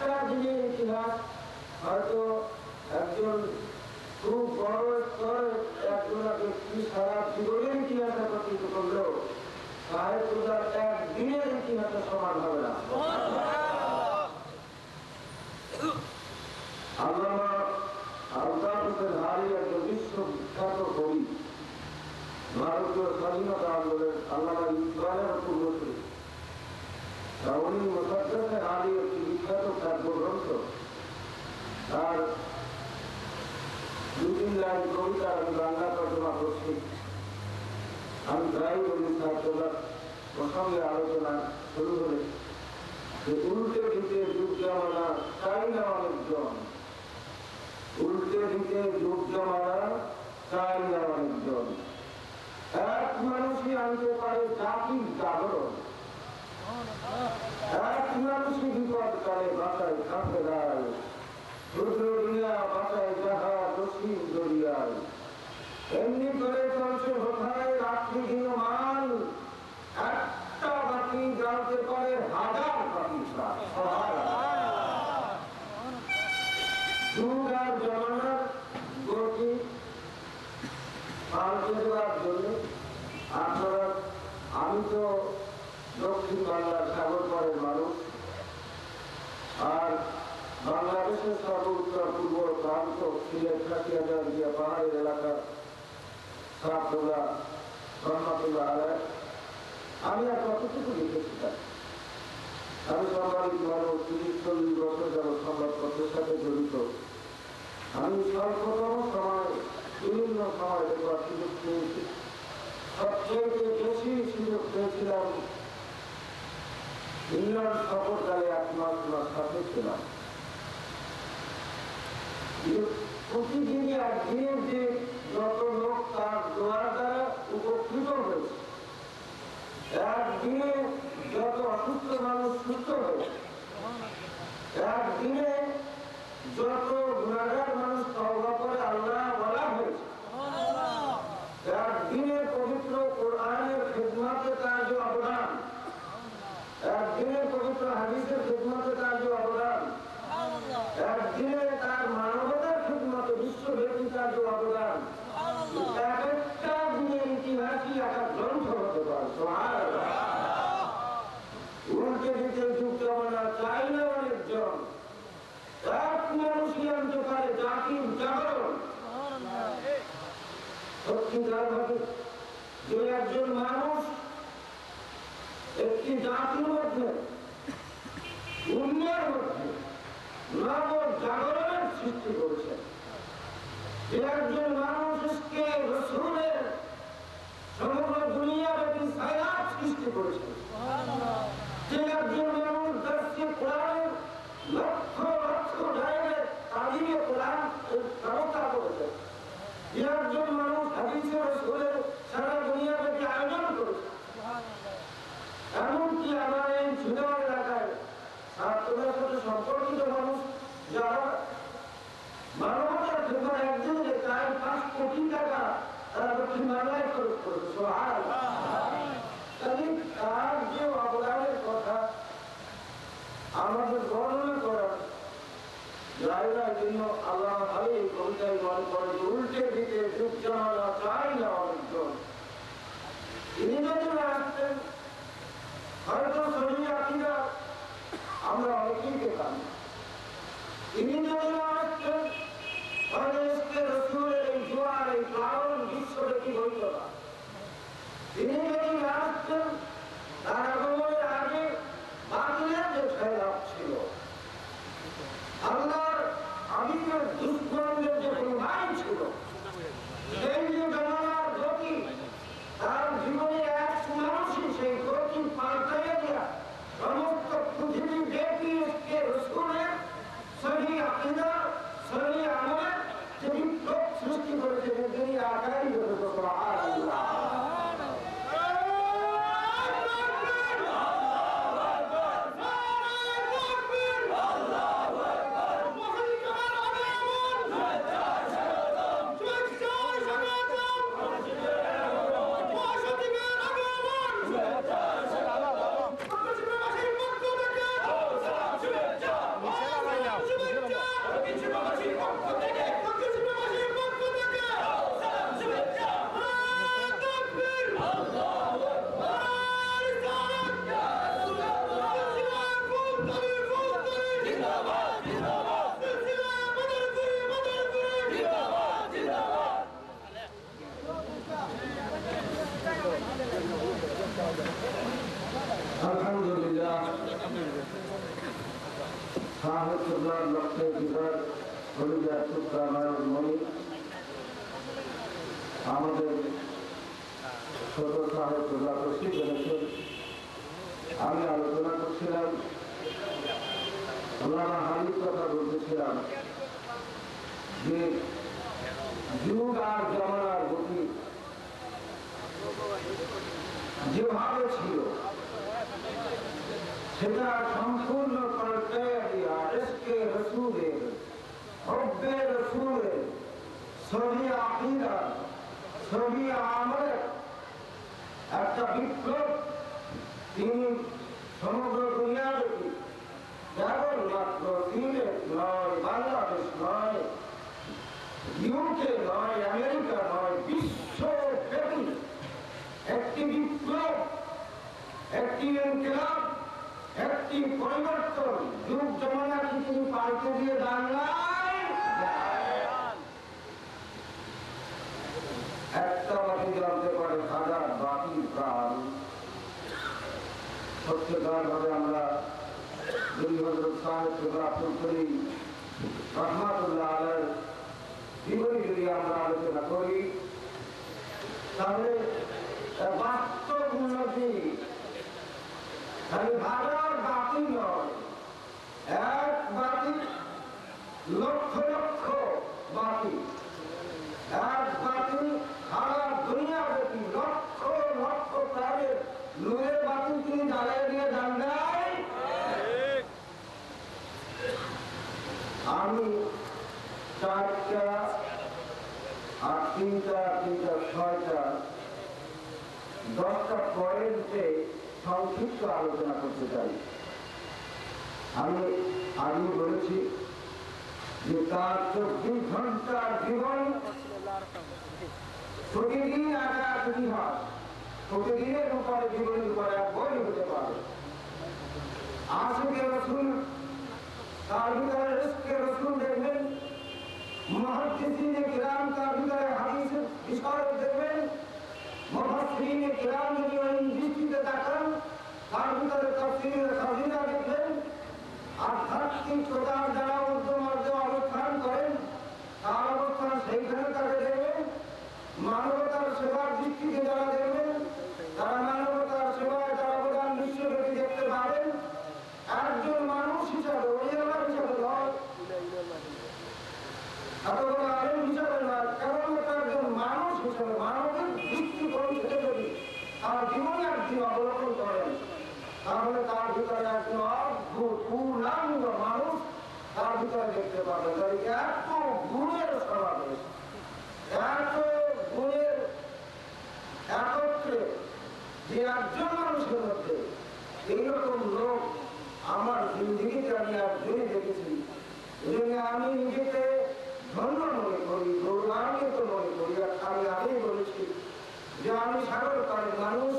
একটা দিনের ইতিহাস হয়তো একজন খুব বড় স্তরে একজন ব্যক্তি সারা জীবনের ইতিহাস একত্রিত করলেও সাহেবুল্লাহ একদিনের ইতিহাসে সমান হবে না। আল্লামা আলতাফ হোসেন আলী একজন বিশ্ববিখ্যাত কবি, ভারতীয় স্বাধীনতা আন্দোলনের আল্লামা ইকবালের পূর্বসূরি। উনি মুসাদ্দেক আলী একটি বিখ্যাত কাব্যগ্রন্থ, তার 2-3 লাইন কবিতা আমি বাংলা তর্জমা করছি। আমি প্রায় বলি সাহেবুল্লাহ প্রসঙ্গে আলোচনা শুরু হলে যে উল্টে দিতে যুগ জমানা চাই না অনেকজন, উল্টে দিতে যুগ জমানা চাই না অনেকজন, এক মানুষই আনতে পারে জাতির জাগরণ, এক মানুষই বিপদ কালে বাসায় কাঁপে দাঁড়ায়, রুদ্র দুনিয়া বাসায় যাহা দক্ষিণ দরিয়ায়, এমনি করে চলছে কোথায় রাত্রি দিন মান, একটা বাকি জানতে পারে হাজার বাকি যুগ আর জমানার গতি পাল্টে দেওয়ার জন্য আপনারা, আমি তো দক্ষিণ বাংলার সাগর পাড়ের মানুষ, আর বাংলাদেশের সর্বোত্তর পূর্ব প্রান্ত সিলেট খাসিয়াজারিয়া পাহাড়ের এলাকার সাহাবুল্লাহ রহমাতুল্লাহ আলাইহ। আমি আর কতটুকু লিখেছি তাই, আমি সাংবাদিক মানুষ, 30-40 বছর যাবৎ সংবাদপত্রের সাথে জড়িত। আমি স্বল্পতম সময় বিভিন্ন সময় দেখবার সুযোগ পেয়েছি। সবচেয়ে বেশি সুযোগ পেয়েছিলাম ইংল্যান্ড সফরকালে 1 মাস সাথে ছিলাম। প্রতিদিনই একদিনের যে যত লোক তার দোয়ার দ্বারা উপকৃত হয়েছে, একদিনে যত অসুস্থ মানুষ সুস্থ হয়েছে, একদিনে যত গুনাহগার মানুষ তওবা করে আল্লাহ বলা হয়েছে, একদিনে পবিত্র কোরআনের খিদমতে তার যে অবদান, একদিনে পবিত্র হাদিসের খিদমতে তার যে অবদান, একদিনে তার মানবতার খিদমতে বিশ্বব্যাপী তার যে অবদান, একটা দিনের ইতিহাসই একটা গ্রন্থ হতে পারে। সুবহানাল্লাহ। উল্টে দিতে যুগ জমানা চাই না অনেকজন, এক মানুষই আনতে পারে জাতির জাগরণ। সত্যিকার ভাবে যে একজন মানুষ একটি জাতির মধ্যে, দুনিয়ার মধ্যে নব জাগরণের সৃষ্টি করেছেন, যে একজন মানুষকে রাসূলের সমগ্র দুনিয়াব্যাপী সায়াত সৃষ্টি করেছেন, যে একজন মানুষ দার্সে কোরআনের লক্ষ লক্ষ জায়গায় তালিমে কোরআন ব্যবস্থা করেছেন, যে একজন মানুষ হাদিসে রাসূলের সারা দুনিয়াব্যাপী আয়োজন করেছেন। এমনকি আমার এই ঝিনাইদহ এলাকায় ছাত্রদের সাথে সম্পর্কিত মানুষ যারা মানবতার জন্য একদিনে 4-5 কোটি টাকা তারা দক্ষিণ বাংলায় খরচ করেছে। সুবহানাল্লাহ। তার যে অবদানের কথা আমাদের বর্ণনা করার জায়গার জন্য আল্লাহ ভালো এই কবিতায় মনে করে যে উল্টে দিতে যুগ জমানা চাই না অনেকজন। তিনি যদি আসতেন হয়তো সহি আকীদা আমরা অনেকেই পেতাম। তিনি যদি আসতেন হয়তো রাসূলের এই জোয়ার এই প্লাবন বিশ্বব্যাপী হইত না। তিনি যদি আসতেন তার আগমনের আগে বাতিলের যে ফেলাপ ছিল, আল্লাহর আমিনের দুশ্মনদের যে প্রমাণ ছিল, সেই যে জমানার গতি, তার জীবনে এক মানুষই সেই গতি পাল্টাইয়া দিয়া সমস্ত পৃথিবী ব্যাপী রাসূলের সহি আকীদা সহি আমলের যে বিপ্লব সৃষ্টি করেছে, তিনি আকারই হতে। সুবহানাল্লাহ। সাহেবুল্লাহ লক্ষ্যে বিভাগ হলিদার টুকরামায়ণ মণি আমাদের ছোট সাহেবুল্লাহ প্রস্তুত করেছেন। আমি আলোচনা করছিলাম, আমরা হারির কথা বলতেছিলাম যে যুগ আর জমানার গতি যেভাবে ছিল সেটা সম্পূর্ণ পাল্টে দিয়া ইশকে রাসূলের হুব্বে রাসূলের সহি আকীদা সহি আমলের একটা বিপ্লব তিনি সমগ্র দুনিয়াব্যাপী কেবলমাত্র সিলেট নয়, বাংলাদেশ নয়, ইউকে নয়, আমেরিকা নয়, বিশ্বব্যাপী একটি বিপ্লব, একটি ইনকিলাব, একটি পরিবর্তন যুগ জমানাকে তিনি পাল্টে দিয়ে দাঁড়ায়। একটা বাতি জ্বলতে পারে হাজার বাতির প্রাণ। সত্যকার ভাবে আমরা হযরত সাহেব আব্দুল করিম রহমাতুল্লাহ আলাইহির জীবনী যদি আমরা আলোচনা করি তাহলে বাস্তব উন্নতি খালি হাজার বাতি নয়, এক বাতি লক্ষ লক্ষ বাতি, এক বাতি সারা দুনিয়াব্যাপী লক্ষ লক্ষ প্রাণের নূরের বাতি তিনি জ্বালিয়ে দিয়ে জানবেন। আমি চারটা আর তিনটা ছয়টা 10টা পয়েন্টে সংক্ষিপ্ত আলোচনা করতে চাই। আমি আগে বলেছি যে তার 24 ঘন্টার জীবন প্রতিদিন আকার ইতিহাস, প্রতিদিনের উপরে জীবনের উপরে এক বই হতে পারে। আশিকে রাসূল, তার ভিতরে ইশকে রাসূল দেখবেন, মুহাদ্দিসিনে কিরাম তার ভিতরে হাদিসের বিশারদ দেখবেন, মুফাসসিরিনে কিরাম যদি ওই দৃষ্টিতে তাকান তার ভিতরে তাফসীরের খাজিনা দেখবেন। আধ্যাত্মিক প্রচার যারা মধ্যে অবস্থান করেন তার অবস্থান সেইখানে তাকে দেখবেন। মানবতার সেবার দৃষ্টিতে যারা দেখবেন তারা মানবতার সেবায় তার অবদান বিশ্বব্যাপী দেখতে পাবেন। একজন মানুষ হিসাবে ওলিয়াল্লাহ হিসাবে নয়, এত বড় আলেম হিসাবে নয়, কেবলমাত্র একজন মানুষ হিসাবে মানবের দৃষ্টিকোণ থেকে যদি তার জীবনে একদিন অবলোকন করেন তাহলে তার ভিতরে একজন অদ্ভুত পূর্ণাঙ্গ মানুষ তার ভিতরে দেখতে পাবেন। তাই এত গুণের সমাবেশ, এত গুণের একত্রে যে একজন মানুষের মধ্যে এইরকম লোক আমার জিন্দিগিতে আমি একজনই দেখেছি। এজন্য আমি নিজেকে ধন্য মনে করি, গৌরবান্বিত মনে করি। আমি আগেই বলেছি যে আমি সাগর পাড়ের মানুষ,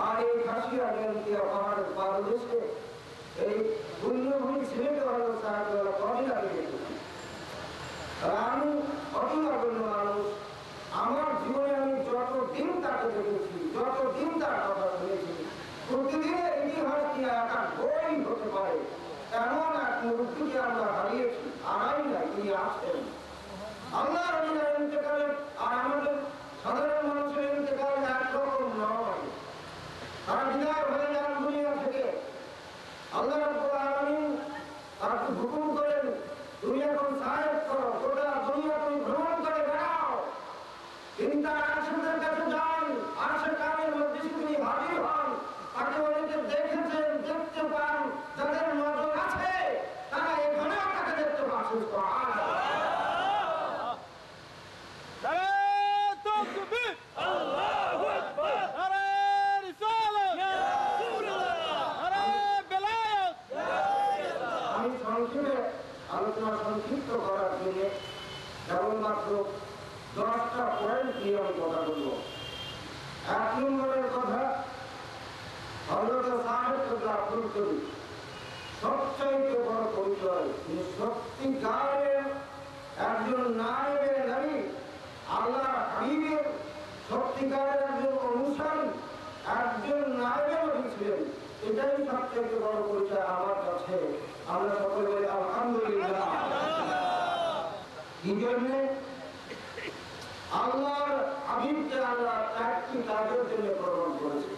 আর এই খাসিয়া জয়ন্তিয়া পাহাড়ের পাদদেশে এই পুণ্যভূমি ছেড়ে হলো সাহায্য কদিন আগে দেখেছি। আমি অতি নগণ্য মানুষ, আমার জীবনে আমি যতদিন তাকে দেখেছি, যতদিন তার কথা শুনেছি, প্রতিদিনের ইতিহাস কি একটা বই হতে পারে এমন এক মুহূর্তকে আমরা হারিয়েছি। আড়াই না তিনি আছেন। আল্লাহ রবির ইন্তেকালে আর আমাদের সাধারণ মানুষের ইন্তেকাল একরকম নয়। তারা বিদায় হয়ে যান দুনিয়া থেকে। আল্লাহ রাব্বুল আলামিন তাকে হুকুম করেন, তুমি এখন সাহেব করো, গোটা দুনিয়া তুমি ভ্রমণ করে বেড়াও। তিনি তার আশেদের কাছে যান, আশে কামের মধ্যে তিনি হাজির হন। তাকে অনেকে দেখেছেন, দেখতে পান, যাদের নজর আছে তারা এখানেও তাকে দেখতে পাচ্ছেন। আলোচনা সংক্ষিপ্ত করার জন্য কেবলমাত্র 10টা পয়েন্ট নিয়ে আমি কথা বলব। 1 নম্বরের কথা, হযরত সাহেব আব্দুল করিম সবচাইতে বড় পরিচয়, তিনি সত্যিকারের একজন নায়েবে নবী, আল্লাহ হাবিবের সত্যিকারের একজন অনুসারী, একজন নায়েবে নবী ছিলেন। এটাই সবচেয়ে বড় পরিচয় আমার কাছে। আমরা সকলে বলি আলহামদুলিল্লাহ। কি জন্যে? আল্লাহর হাবিবকে আল্লাহ 4টি কাজের জন্য প্রেরণ করেছে।